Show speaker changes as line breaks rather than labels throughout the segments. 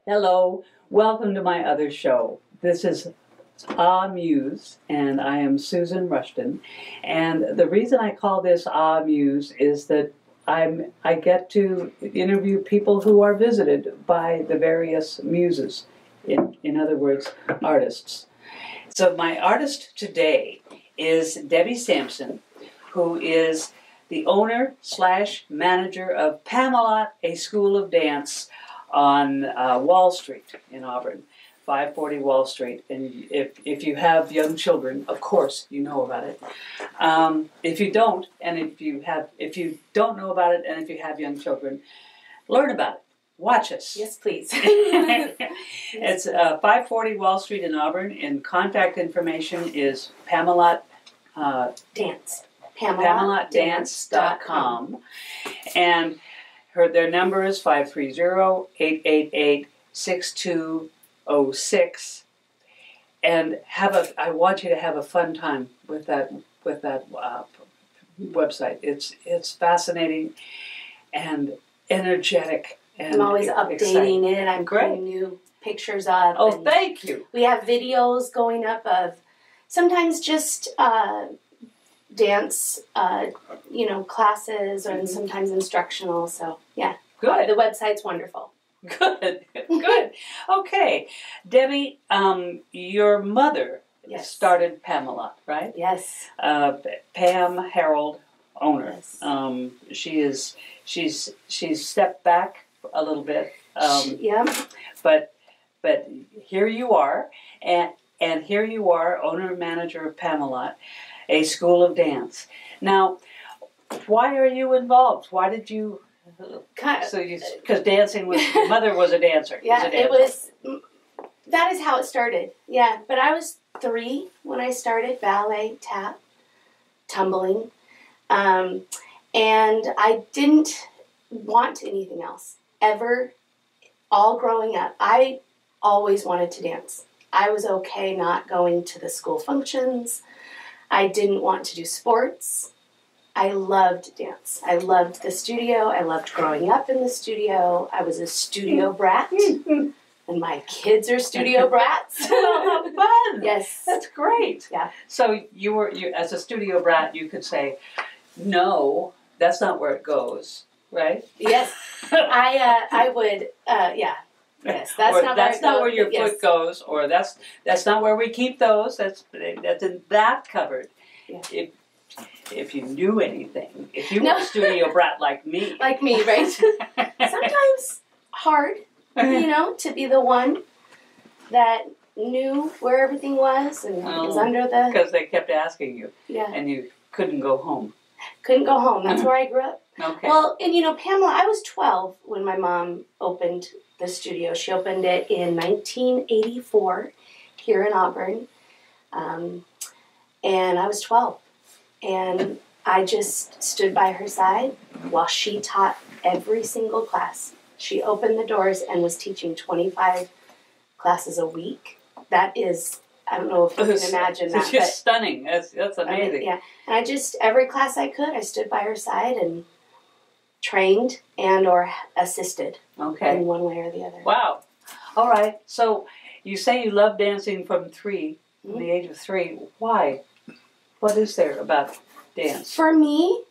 Hello, welcome to my other show. This is Muse, and I am Susan Rushton. And the reason I call this Muse is that I get to interview people who are visited by the various muses, in other words, artists. So my artist today is Debbi Sampson, who is the owner/manager of Pamelot, a school of dance on Wall Street in Auburn, 540 Wall Street. And if you have young children, of course you know about it. If you don't, and if you don't know about it, and if you have young children, learn about it. Watch us.
Yes, please.
It's 540 Wall Street in Auburn, and contact information is Pamelot
Dance.
PamelotDance.com. And their number is 530-888-6206. And I want you to have a fun time with that website. It's fascinating and energetic. And
I'm always updating it. I'm
Great.
putting new pictures up.
Oh, thank you.
We have videos going up of sometimes just dance, classes, and sometimes instructional. So, yeah.
Good.
The website's wonderful.
Good. Good. Okay. Debbi, your mother started Pamelot, right?
Yes.
Pam Harold, owner.
Yes.
She's stepped back a little bit.
Yeah.
But here you are, and here you are, owner and manager of Pamelot, a school of dance. Now, why are you involved? Why did you? Because dancing was, your mother was a dancer.
Yeah, it was. That is how it started. Yeah, but I was 3 when I started ballet, tap, tumbling, and I didn't want anything else ever. All growing up, I always wanted to dance. I was okay not going to the school functions. I didn't want to do sports. I loved dance. I loved the studio. I loved growing up in the studio. I was a studio brat, and my kids are studio brats.
Well, how fun!
Yes,
that's great.
Yeah.
So you as a studio brat, you could say, "No, that's not where it goes," right?
Yes, I would. Yeah. Yes, that's
not where your foot goes, or that's not where we keep those. That's in that cupboard.
Yeah.
If you knew anything, if you were a studio brat like me.
Like me, right? Sometimes hard, to be the one that knew where everything was and was under the...
Because they kept asking you.
Yeah.
And you couldn't go home.
Couldn't go home. That's where I grew up.
Okay.
Well, and Pamela, I was 12 when my mom opened the studio. She opened it in 1984 here in Auburn. And I was 12. And I just stood by her side while she taught every single class. She opened the doors and was teaching 25 classes a week. That is, I don't know if you can imagine that.
It's just stunning. That's amazing.
Yeah. And every class I could, I stood by her side and trained and or assisted in one way or the other.
Wow. All right. So you say you love dancing from 3, from the age of 3. Why? What is there about dance?
For me,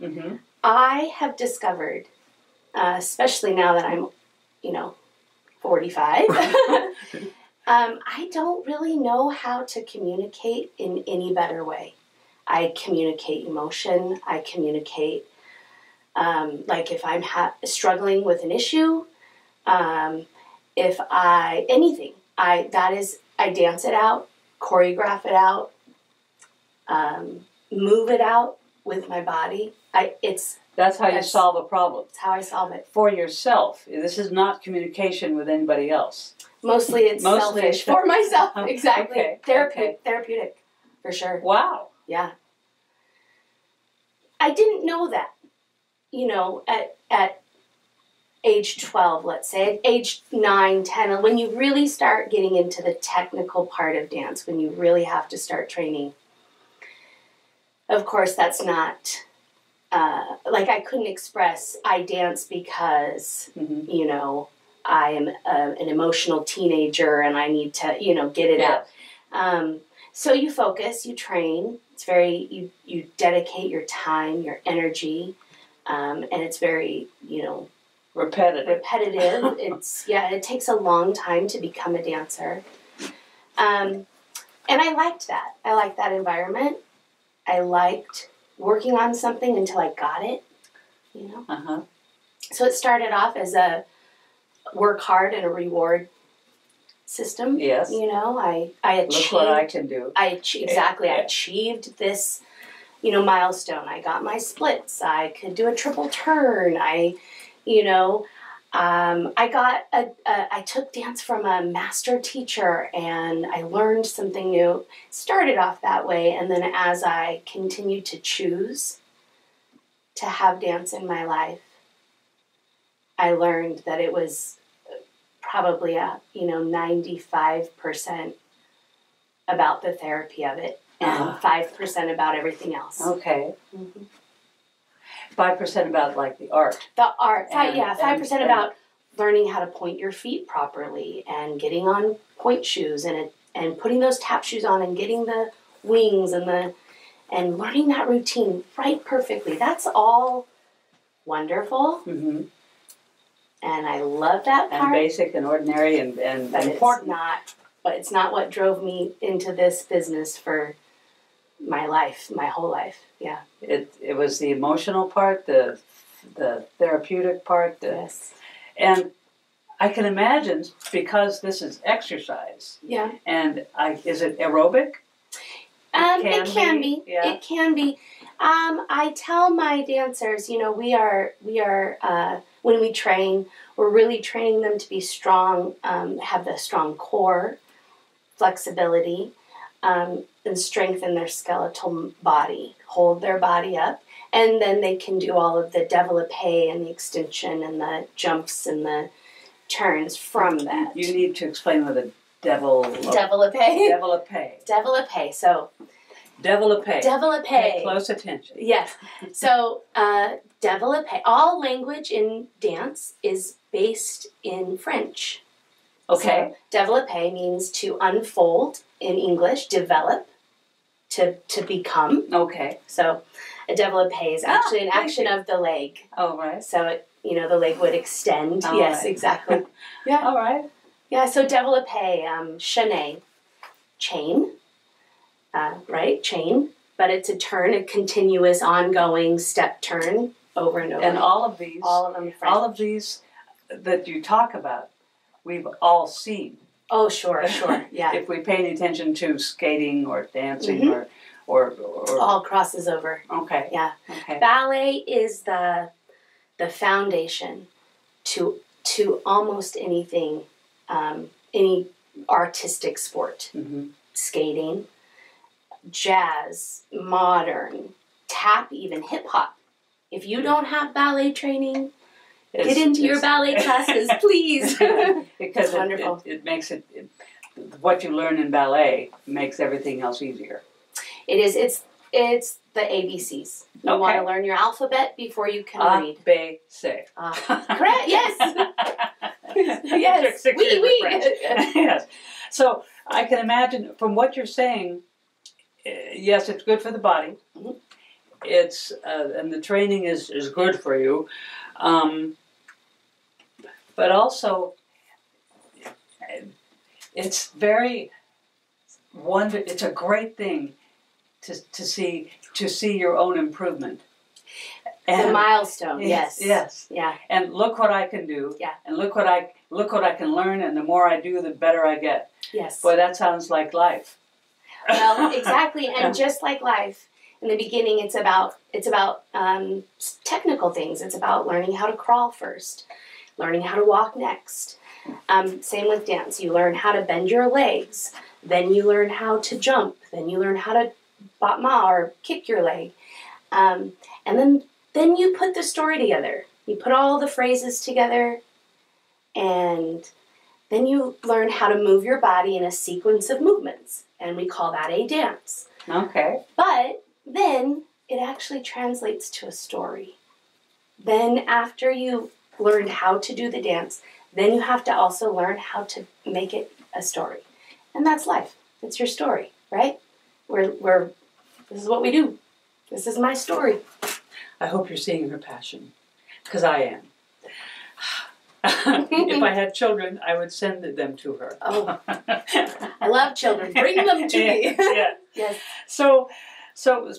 I have discovered, especially now that I'm, 45, I don't really know how to communicate in any better way. I communicate emotion. I communicate, like if I'm struggling with an issue, anything, I dance it out. choreograph it out, move it out with my body.
That's how you solve a problem.
It's how I solve it.
For yourself. This is not communication with anybody else.
Mostly it's selfish. For myself, exactly.
Okay.
Therapeutic, for sure.
Wow.
Yeah. I didn't know that, at age 12, let's say, at age 9, 10, when you really start getting into the technical part of dance, when you really have to start training. Of course, that's not, I couldn't express I dance because, I am an emotional teenager and I need to, get it out. So you focus, you train. It's very, you dedicate your time, your energy, and it's very,
repetitive.
It takes a long time to become a dancer. And I liked that. I liked that environment. I liked working on something until I got it, So it started off as a work hard and a reward system.
Yes.
I achieved.
Look what I can do.
Exactly. I achieved this, milestone. I got my splits. I could do a triple turn. I took dance from a master teacher and I learned something new. Started off that way, and then as I continued to choose to have dance in my life, I learned that it was probably 95% about the therapy of it and 5% about everything else.
Okay. 5% about the art.
The art. 5% about learning how to point your feet properly and getting on point shoes and putting those tap shoes on and getting the wings and learning that routine right perfectly. That's all wonderful. Mm-hmm. And I love that part.
And basic and ordinary and important.
It's not what drove me into this business for my life, my whole life. Yeah.
It was the emotional part, the therapeutic part.
Yes.
And I can imagine, because this is exercise.
Yeah. And
is it aerobic?
It can be. Yeah. It can be. I tell my dancers, we are when we train, we're really training them to be strong, have the strong core, flexibility, and strengthen their skeletal body, hold their body up, and then they can do all of the développé and the extension and the jumps and the turns from that.
You need to explain what a
développé. So
développé. Pay close attention.
Yes. So développé. All language in dance is based in French.
Okay.
So, développé means to unfold in English, develop, to become.
Okay.
So a développé is actually an action of the leg.
Oh, right.
So, the leg would extend.
Oh,
yes,
right.
exactly. Yeah.
All right.
Yeah, so développé, chaîné, chain, right? Chain. But it's a turn, a continuous, ongoing step turn over and over.
And all of them that you talk about, we've all seen.
Oh, sure, yeah.
If we pay any attention to skating or dancing or
all crosses over.
Okay.
Yeah.
Okay.
Ballet is the foundation to almost anything, any artistic sport. Mm-hmm. Skating, jazz, modern, tap, even hip hop. If you don't have ballet training, get into your ballet classes, please.
Because wonderful. It makes what you learn in ballet makes everything else easier.
It is. It's the ABCs. You want to learn your alphabet before you can read.
B, C.
Correct. Yes. Yes.
Oui. Yes. So I can imagine from what you're saying. Yes, it's good for the body. Mm-hmm. It's and the training is good for you, but also it's very It's a great thing to see your own improvement.
And the milestone.
Yes.
Yeah.
And look what I can do.
Yeah.
And look what I can learn. And the more I do, the better I get.
Yes.
Boy, that sounds like life.
Well, exactly. And just like life, in the beginning, it's about technical things. It's about learning how to crawl first, learning how to walk next. Same with dance. You learn how to bend your legs. Then you learn how to jump. Then you learn how to bat ma or kick your leg. And then you put the story together. You put all the phrases together, and then you learn how to move your body in a sequence of movements. And we call that a dance.
Okay.
But then it actually translates to a story. Then after you learned how to do the dance, then you have to also learn how to make it a story. And that's life. It's your story, right? This is what we do. This is my story.
I hope you're seeing her passion, because I am. If I had children, I would send them to her.
Oh, I love children. Bring them to me.
Yeah.
Yes.
So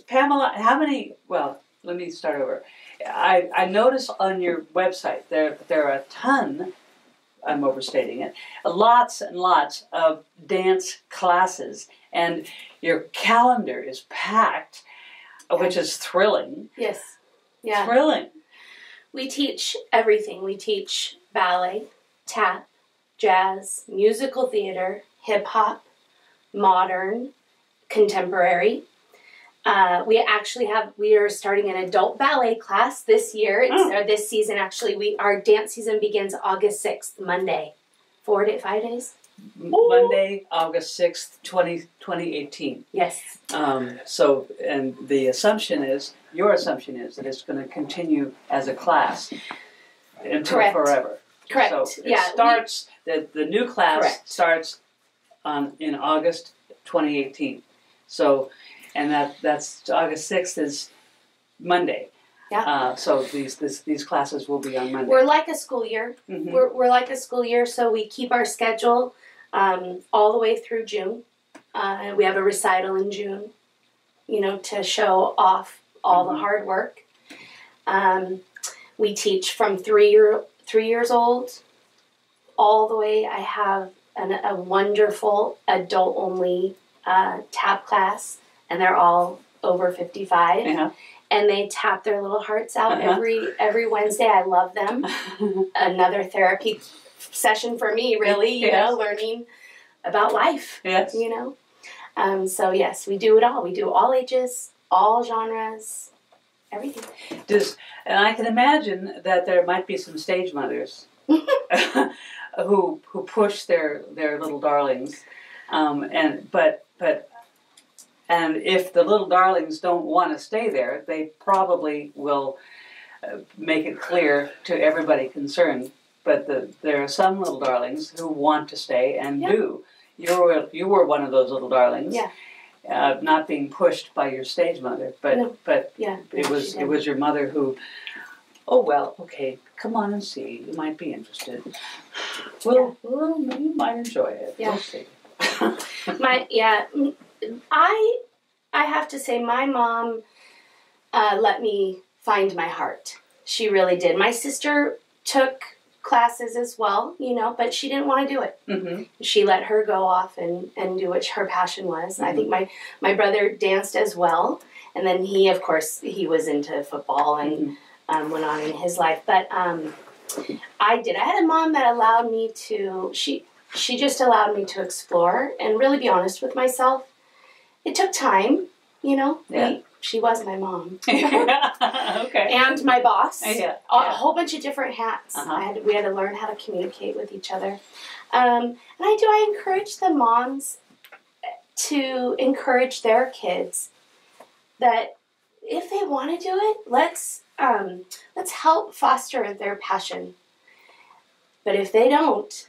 Pamela, how many? Well, let me start over. I notice on your website there are a ton. I'm overstating it. Lots and lots of dance classes, and your calendar is packed, which is thrilling.
Yes. Yeah.
Thrilling.
We teach everything. We teach ballet, tap, jazz, musical theater, hip-hop, modern, contemporary. We are starting an adult ballet class this year. This season, actually. Our dance season begins August 6th, Monday. 5 days?
Monday, August 6th, 2018.
Yes.
So, and your assumption is that it's going to continue as a class until forever.
Correct.
So it starts, the new class starts in August 2018. So, and that's August 6th is Monday.
Yeah.
So these classes will be on Monday.
We're like a school year. Mm-hmm. We're like a school year, so we keep our schedule all the way through June. We have a recital in June, to show off all the hard work. We teach from 3 years old all the way. I have a wonderful adult-only tap class, and they're all over 55.
Uh-huh.
And they tap their little hearts out every Wednesday. I love them. Another therapy session for me, really, learning about life.
Yes.
So yes, we do it all. We do all ages, all genres, everything.
And I can imagine that there might be some stage mothers who push their little darlings, and if the little darlings don't want to stay there, they probably will make it clear to everybody concerned. But there are some little darlings who want to stay and do. You were one of those little darlings. Yeah. Not being pushed by your stage mother, but it was your mother who. Oh well, okay. Come on and see. You might be interested. Well, you might enjoy it.
Yeah.
We'll see.
I have to say, my mom let me find my heart. She really did. My sister took classes as well, but she didn't want to do it. Mm-hmm. She let her go off and do what her passion was. Mm-hmm. I think my brother danced as well, and then he was into football and went on in his life. But I did. I had a mom that allowed me to. She just allowed me to explore and really be honest with myself. It took time, Yeah. She was my mom.
Okay.
And my boss.
Yeah.
A whole bunch of different hats. We had to learn how to communicate with each other. And I encourage the moms to encourage their kids that if they want to do it, let's help foster their passion. But if they don't,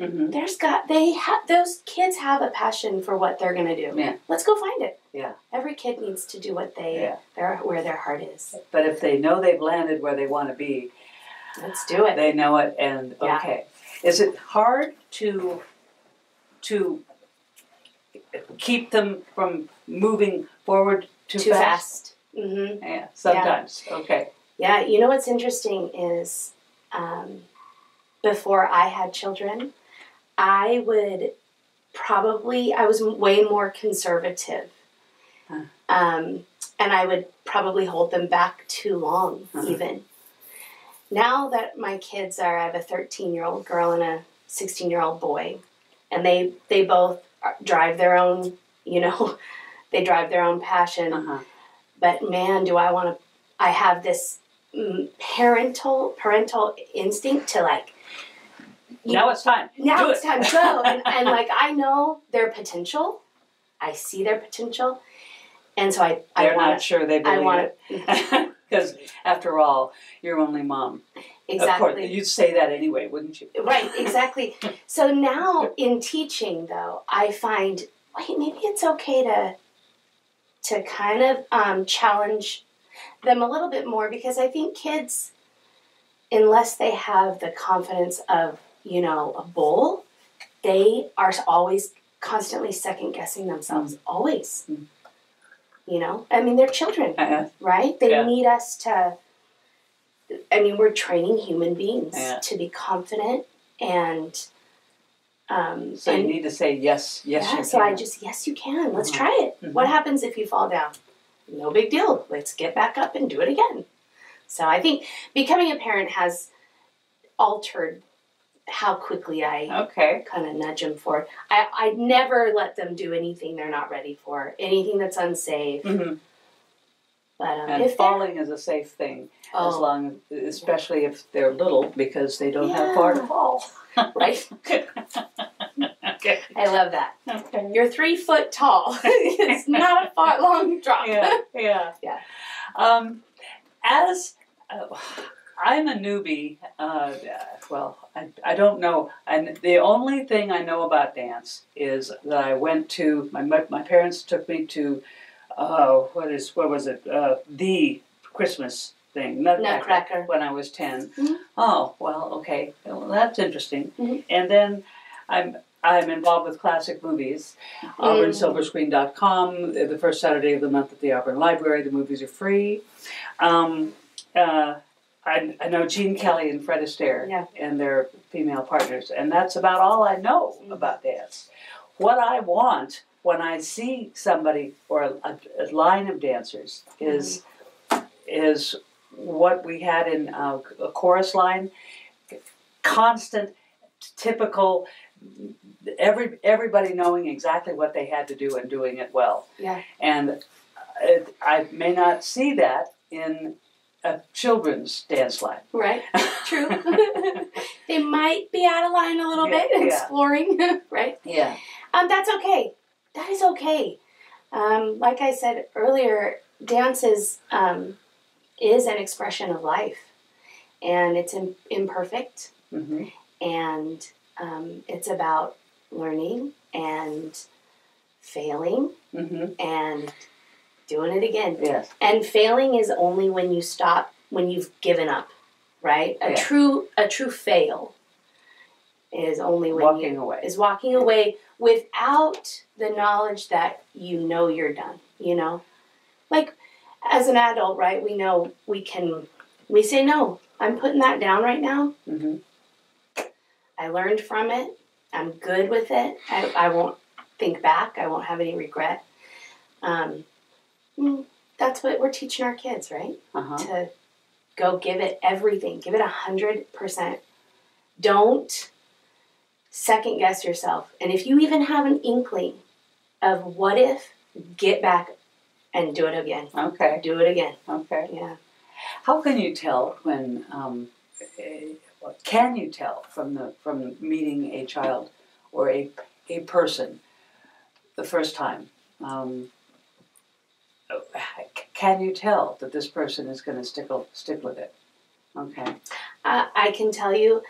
those kids have a passion for what they're going to do. Yeah. Let's go find it.
Yeah.
Every kid needs to do what where their heart is.
But if they know they've landed where they want to be,
let's do it.
They know it, and okay. Is it hard to keep them from moving forward too fast?
Mm-hmm.
Yeah. Sometimes. Yeah. Okay.
Yeah. What's interesting is. Before I had children, I was way more conservative And I would probably hold them back too long, even. Now that my kids I have a 13-year-old girl and a 16-year-old boy, and they both drive their own, they drive their own passion. But man, I have this parental instinct to like,
now it's time.
Now it's time to go. And like, I know their potential. I see their potential. And so
They're not sure they believe
it.
Because after all, you're only mom.
Exactly.
Of course, you'd say that anyway, wouldn't you?
Right, exactly. So now in teaching, though, I find, wait, maybe it's okay to kind of challenge them a little bit more, because I think kids, unless they have the confidence of, a bull, they are always constantly second-guessing themselves, always. I mean, they're children, right? They need us to, we're training human beings to be confident and...
so you need to say, yes, you can.
So yes, you can. Let's try it. What happens if you fall down? No big deal. Let's get back up and do it again. So I think becoming a parent has altered how quickly I kind of nudge them forward. I never let them do anything they're not ready for, anything that's unsafe. But
and falling is a safe thing, especially if they're little, because they don't have far to fall.
Right? I love that. Okay. You're 3 foot tall. It's not a far long drop.
Yeah. As I'm a newbie, I don't know. And the only thing I know about dance is that I went to, my parents took me to, the Christmas thing, Nutcracker, when I was 10. Oh, well, okay. Well, that's interesting. And then I'm involved with classic movies. AuburnSilverScreen.com, the first Saturday of the month at the Auburn Library. The movies are free. I know Gene Kelly and Fred Astaire and their female partners, and that's about all I know about dance. What I want when I see somebody or a line of dancers is what we had in a chorus line, constant, typical, everybody knowing exactly what they had to do and doing it well. And I may not see that in a children's dance line. Right,
true. They might be out of line a little bit, exploring, right? That's okay. That is okay. Like I said earlier, dance is an expression of life, and it's imperfect, and it's about learning and failing and doing it again. And failing is only when you stop, when you've given up, right? A true fail is only when walking away without the knowledge that you're done, Like, as an adult, right, we know we say, no, I'm putting that down right now. I learned from it. I'm good with it. I won't think back. I won't have any regret. That's what we're teaching our kids, right? To go give it everything. Give it 100%. Don't second guess yourself. And if you even have an inkling of what if, get back and do it again. Do it again.
How can you tell when, can you tell from meeting a child or a person the first time? Can you tell that this person is going to stick with it?
I can tell you,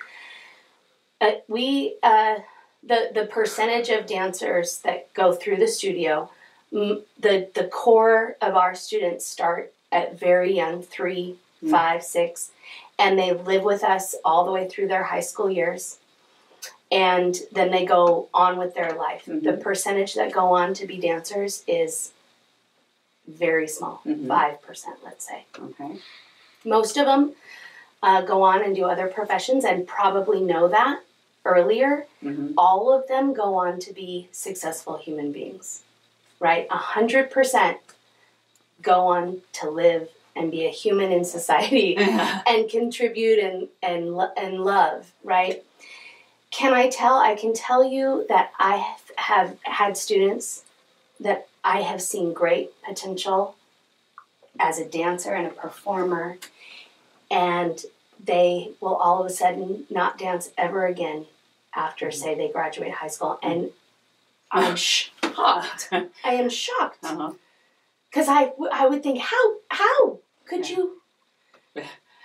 the percentage of dancers that go through the studio, the core of our students start at very young, 3, 5, 6, and they live with us all the way through their high school years, and then they go on with their life. The percentage that go on to be dancers is very small, 5%, let's say. Most of them go on and do other professions and probably know that earlier. All of them go on to be successful human beings. right? 100% go on to live and be a human in society and contribute and love, right? I can tell you that I have had students that I have seen great potential as a dancer and a performer, and they will all of a sudden not dance ever again after, say, they graduate high school. And I'm shocked. I am shocked. Because I would think, how could you,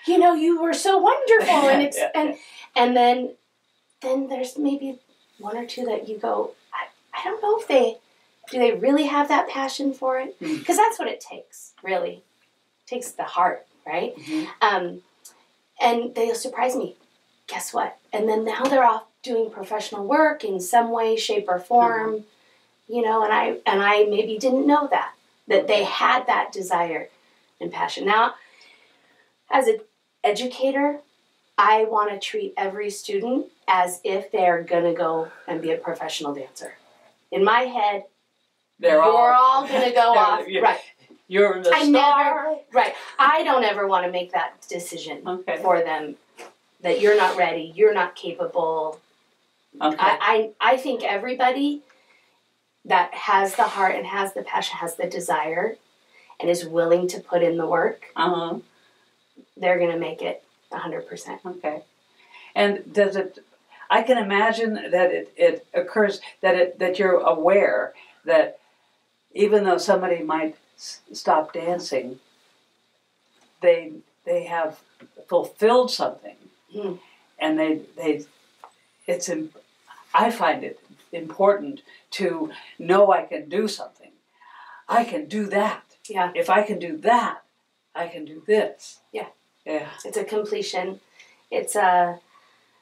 you were so wonderful. And then there's maybe one or two that you go, I don't know if do they really have that passion for it? Because that's what it takes, really. It takes the heart, right? And they'll surprise me. Guess what? And then now they're off doing professional work in some way, shape, or form, and I maybe didn't know that they had that desire and passion. Now, as an educator, I want to treat every student as if they're going to go and be a professional dancer. In my head, you're all going to go off. Right.
You're the star.
Right. I don't ever want to make that decision for them, that you're not ready, you're not capable. I think everybody that has the heart and has the passion, has the desire, and is willing to put in the work, they're going to make it 100%.
Okay. And does it, I can imagine that it occurs, that you're aware that even though somebody might stop dancing, they have fulfilled something. And I find it important to know I can do something. I can do that.
Yeah.
If I can do that, I can do this.
Yeah.
Yeah.
It's a completion. It's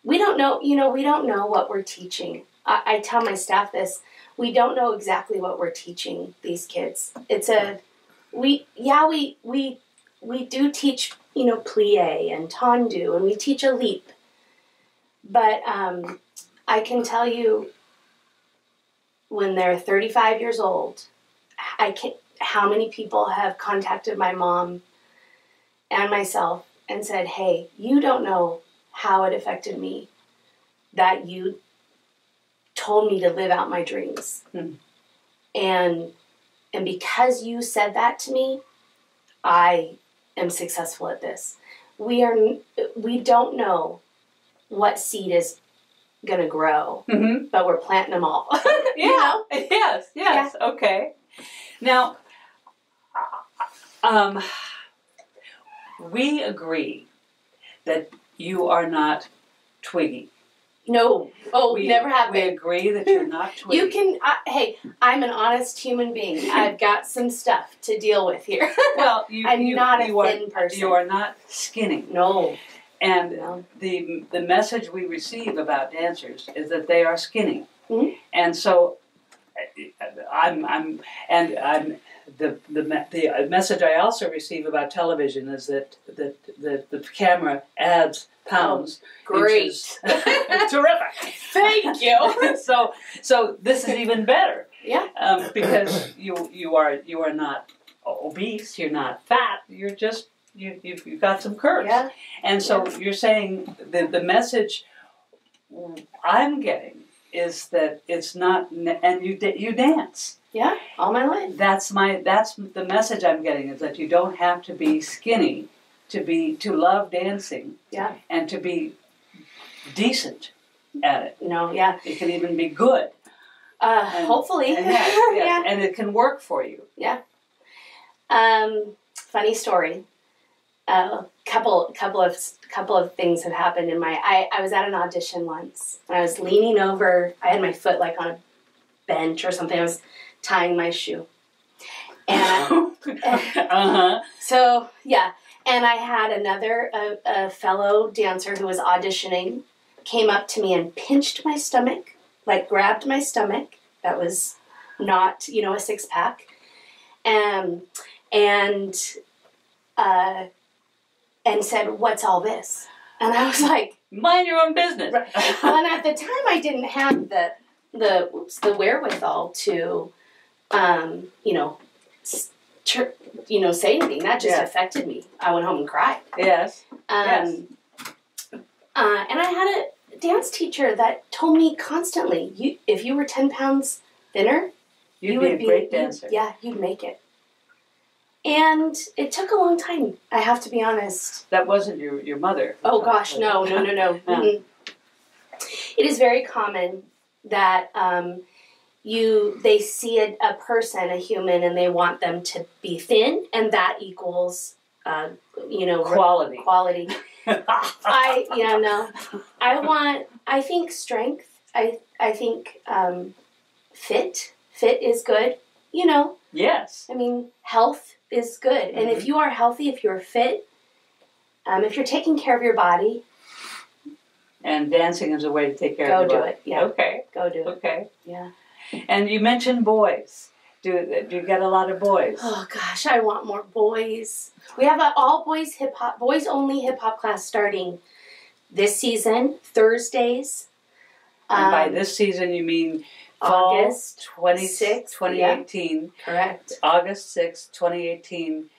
we don't know, we don't know what we're teaching. I tell my staff this, we don't know exactly what we're teaching these kids. We do teach, plie and tendu, and we teach a leap. But I can tell you, when they're 35 years old, how many people have contacted my mom and myself and said, hey, you don't know how it affected me that you told me to live out my dreams. And because you said that to me, I am successful at this. We don't know what seed is going to grow, but we're planting them all.
Yeah. Yes. Yeah. Okay. Now, we agree that you are not Twiggy.
No. Oh, we never have been.
We agree that you're not Twiggy.
You can, hey, I'm an honest human being. I've got some stuff to deal with here.
Well,
I'm not a thin person.
You are not skinny.
No.
And the message we receive about dancers is that they are skinny. And so the message I also receive about television is that the camera adds pounds.
Great.
Terrific.
Thank you.
So this is even better.
Yeah.
Because you are not obese, you're not fat, you're just you've got some curves.
Yeah.
And so you're saying the message I'm getting is that it's not, and you dance.
Yeah, all my life.
That's the message I'm getting, is that you don't have to be skinny to love dancing.
Yeah.
And to be decent at it.
No, yeah.
It can even be good.
Hopefully.
Yes,
Yeah.
And it can work for you.
Yeah. Funny story. Couple of things have happened in my. I was at an audition once, and I was leaning over. I had my foot like on a bench or something. I was tying my shoe, and so yeah. And I had another a fellow dancer who was auditioning came up to me and pinched my stomach, like grabbed my stomach. That was not a 6-pack, and said, "What's all this?" And I was like,
"Mind your own business."
Right. And at the time, I didn't have the wherewithal to you know, say anything. That just affected me. I went home and cried.
Yes.
And I had a dance teacher that told me constantly, if you were 10 pounds thinner,
you would be a great dancer.
You'd make it. And it took a long time, I have to be honest.
That wasn't your mother?
Oh gosh, no. Mm-hmm. It is very common that they see a person, a human, and they want them to be thin, and that equals, quality. I think strength. I think fit is good.
Yes.
I mean, health is good, and if you are healthy, if you're fit, if you're taking care of your body.
And dancing is a way to take care of your body.
Go do it, yeah.
Okay.
Go do it.
Okay.
Yeah.
And you mentioned boys. Do you get a lot of boys?
Oh gosh, I want more boys. We have an all-boys hip-hop, boys-only hip-hop class starting this season, Thursdays.
And by this season, you mean
August
26th, 2018.
Yeah. Correct.
August 6th, 2018,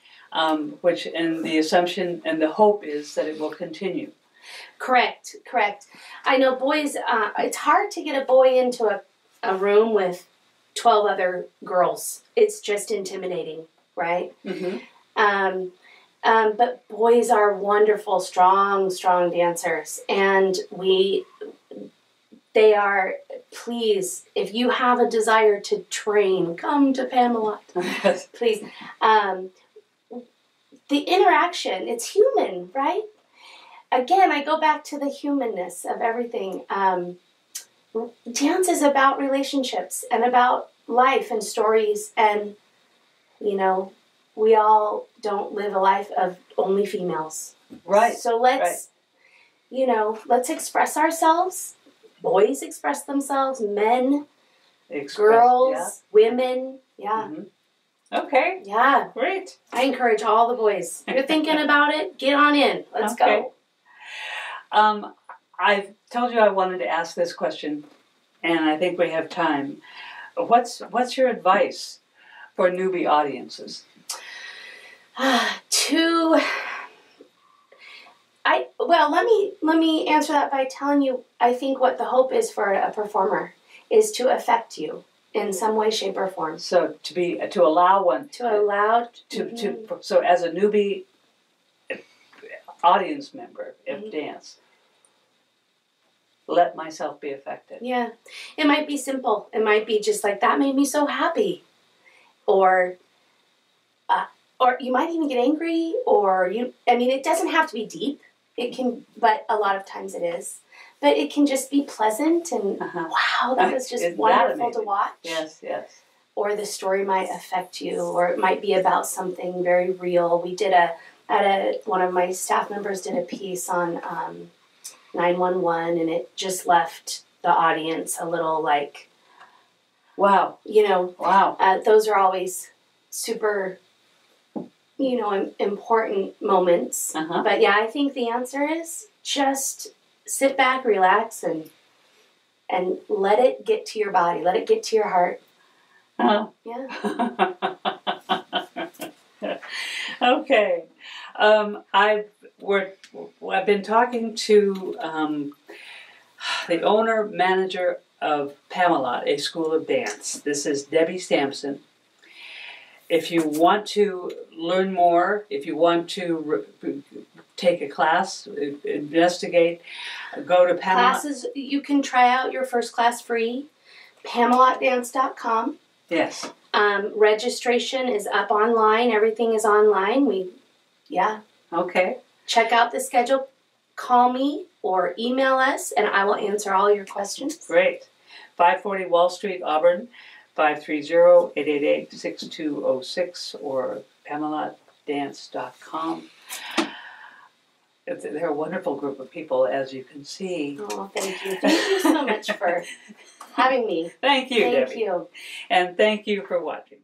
which, and the assumption and the hope is that it will continue.
Correct. I know boys, it's hard to get a boy into a room with 12 other girls. It's just intimidating, right? Mm-hmm. But boys are wonderful, strong dancers. And they are, please, if you have a desire to train, come to Pamelot. Please. The interaction, it's human, right? Again, I go back to the humanness of everything. Dance is about relationships and about life and stories, and we all don't live a life of only females.
Right.
So let's express ourselves. Boys express themselves, men, girls, women. Yeah.
Mm-hmm. Okay.
Yeah.
Great.
I encourage all the boys. If you're thinking about it, get on in. Let's go.
I've told you I wanted to ask this question, and I think we have time. What's your advice for newbie audiences?
Let me answer that by telling you, I think what the hope is for a performer is to affect you in some way, shape, or form.
So to allow one so as a newbie audience member of dance, let myself be affected.
Yeah, it might be simple. It might be just like, that made me so happy, or you might even get angry, it doesn't have to be deep. It can, but a lot of times it is. But it can just be pleasant and wow, that was just wonderful to watch.
Yes.
Or the story might affect you, or it might be about something very real. We did one of my staff members did a piece on 911, and it just left the audience a little like,
wow. Wow.
Those are always super, important moments. But yeah, I think the answer is just sit back, relax, and let it get to your body. Let it get to your heart. Yeah.
Okay. I've been talking to the owner-manager of Pamelot, a school of dance. This is Debbi Sampson. If you want to learn more, if you want to take a class, investigate, go to Pamelot.
Classes, you can try out your first class free, PamelotDance.com.
Yes.
Registration is up online. Everything is online.
Okay.
Check out the schedule. Call me or email us, and I will answer all your questions.
Great. 540 Wall Street, Auburn, 530-888-6206, or PamelotDance.com. They're a wonderful group of people, as you can see.
Oh, thank you. Thank you so much for having me.
Thank you, Debbie.
Thank you.
And thank you for watching.